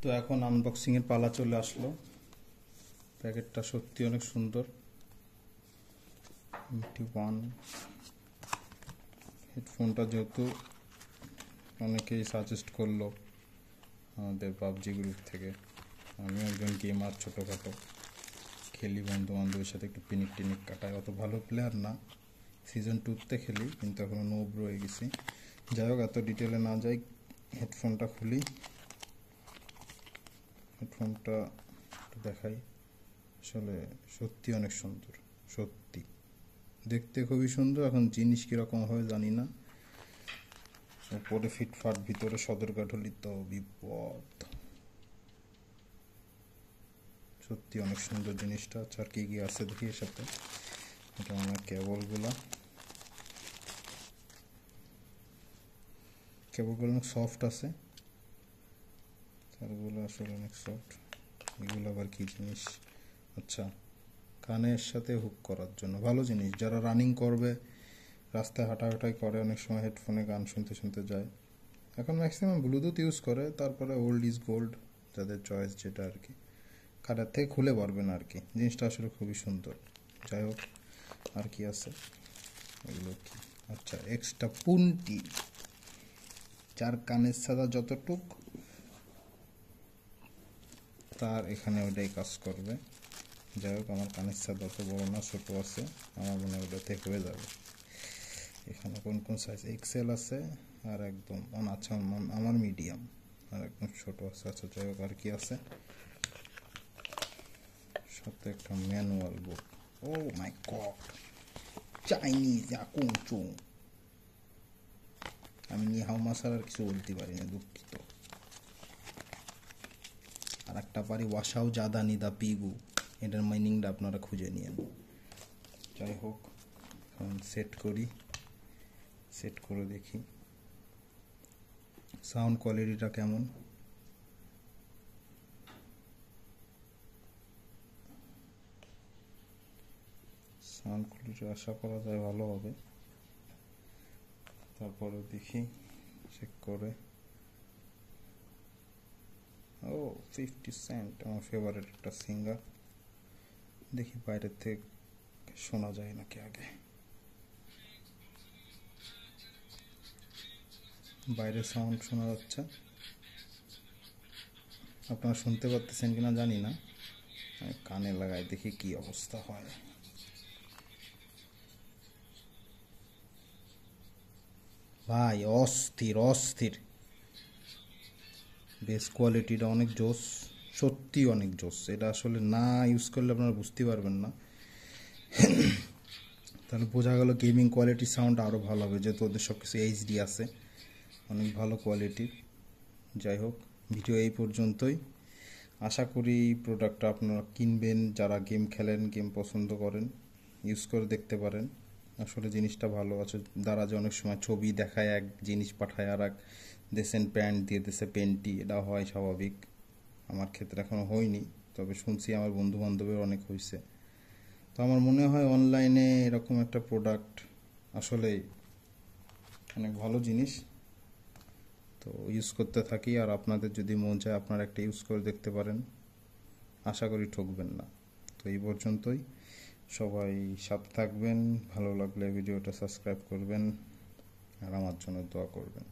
তো এখন আনবক্সিং এর পালা চলে আসলো। প্যাকেটটা সত্যি অনেক সুন্দর। MT1 হেডফোনটা যেহেতু অনেকেই সাজেস্ট করলো আমাদের পাবজি গ্রুপ থেকে, আমি একজন গেমার, ছোটোখাটো খেলি, বন্ধু বান্ধবের সাথে একটু পিনিক টিনিক কাটাই, অত ভালো প্লেয়ার না, সিজন 2তে খেলি কিন্তু এখনও নোব রয়ে গেছি। যাই হোক, এত ডিটেলে না যাই, হেডফোনটা খুলি, হেডফোনটা দেখাই। আসলে সত্যি অনেক সুন্দর, সত্যি দেখতে খুবই সুন্দর। এখন জিনিস কীরকম হয় জানি না, উপরে ফিটফাট, ভিতরে সদরকাঠলি, তো বিপদ। সত্যি অনেক সুন্দর জিনিসটা। আচ্ছা, আর কি কি আছে দেখি এর সাথে। এটা আমার কেবলগুলো অনেক সফট আছে, তারগুলো আসলে অনেক সফট। এগুলো আবার কি জিনিস? আচ্ছা, কানের সাথে হুক করার জন্য ভালো জিনিস। যারা রানিং করবে, রাস্তায় হাঁটাহাঁটাই করে, অনেক সময় হেডফোনে গান শুনতে শুনতে যায়। এখন ম্যাক্সিমাম ব্লুটুথ ইউজ করে, তারপরে ওল্ড ইজ গোল্ড, যাদের চয়েস যেটা আর কি, কাটার থেকে খুলে পারবেন আর কি। জিনিসটা আসলে খুবই সুন্দর। যাই হোক, আর কি আছে এগুলো কি? আচ্ছা, এক্সট্রা পুন্টি, যার কানের সাদা যতটুক তার এখানে ওটাই কাজ করবে। যাই হোক, আমার কানের সাদা অত বড় না, ছোটো আছে, আমার মনে হয় ওটাতে হয়ে যাবে। এখানে কোন কোন সাইজ? এক্সেল আছে, আর একদম আচ্ছা আমার মিডিয়াম, আর একদম ছোটো আছে। আচ্ছা, যাই হোক, আর কি আছে? সাথে একটা ম্যানুয়াল বুক। ও মাই গড, চাইনিজ আকুংচুং। আমি নিহাও মাসার আর কিছু বলতে পারি না, দুঃখিত। আর একটা পারি ওয়াসাও জাদা নিদা পিগু, এটার মাইনিংটা আপনারা খুঁজে নিয়েন। যাই হোক, এখন সেট করি, সেট করে দেখি সাউন্ড কোয়ালিটিটা কেমন। সাউন্ড কোয়ালিটি আশা করা যায় ভালো হবে। তারপরে দেখি চেক করে। ও 50 সেন্ট, আমার ফেভারিট একটা সিঙ্গার। দেখি বাইরের থেকে শোনা যায় নাকি আগে। বাইরে সাউন্ড শোনা যাচ্ছে, আপনারা শুনতে পাচ্ছেন কিনা জানি না। কানে লাগাই দেখি কি অবস্থা হয়। ভাই অস্থির অস্থির, বেস কোয়ালিটিটা অনেক জোস, সত্যি অনেক জোস। এটা আসলে না ইউজ করলে আপনারা বুঝতে পারবেন না। তাহলে বোঝা গেল গেমিং কোয়ালিটি সাউন্ড আরও ভালো হবে, যেহেতু ওদের সব কিছু এইচডি আছে, অনেক ভালো কোয়ালিটির। যাই হোক, ভিডিও এই পর্যন্তই। আশা করি প্রোডাক্টটা আপনারা কিনবেন, যারা গেম খেলেন, গেম পছন্দ করেন, ইউজ করে দেখতে পারেন। আসলে জিনিসটা ভালো আছে। দ্বারা যে অনেক সময় ছবি দেখায় এক, জিনিস পাঠায় আর এক, দেশেন প্যান্ট দিয়ে দেশে পেন্টি, এটা হয় স্বাভাবিক। আমার ক্ষেত্রে এখনও হয়নি, তবে শুনছি আমার বন্ধু বান্ধবের অনেক হয়েছে। তো আমার মনে হয় অনলাইনে এরকম একটা প্রোডাক্ট আসলেই অনেক ভালো জিনিস। তো ইউজ করতে থাকি, আর আপনাদের যদি মন চায় আপনারা একটা ইউজ করে দেখতে পারেন, আশা করি ঠকবেন না। তো এই পর্যন্তই, সবাই সাথে থাকবেন। ভালো লাগলে ভিডিওটা সাবস্ক্রাইব করবেন আর আমার জন্য দোয়া করবেন।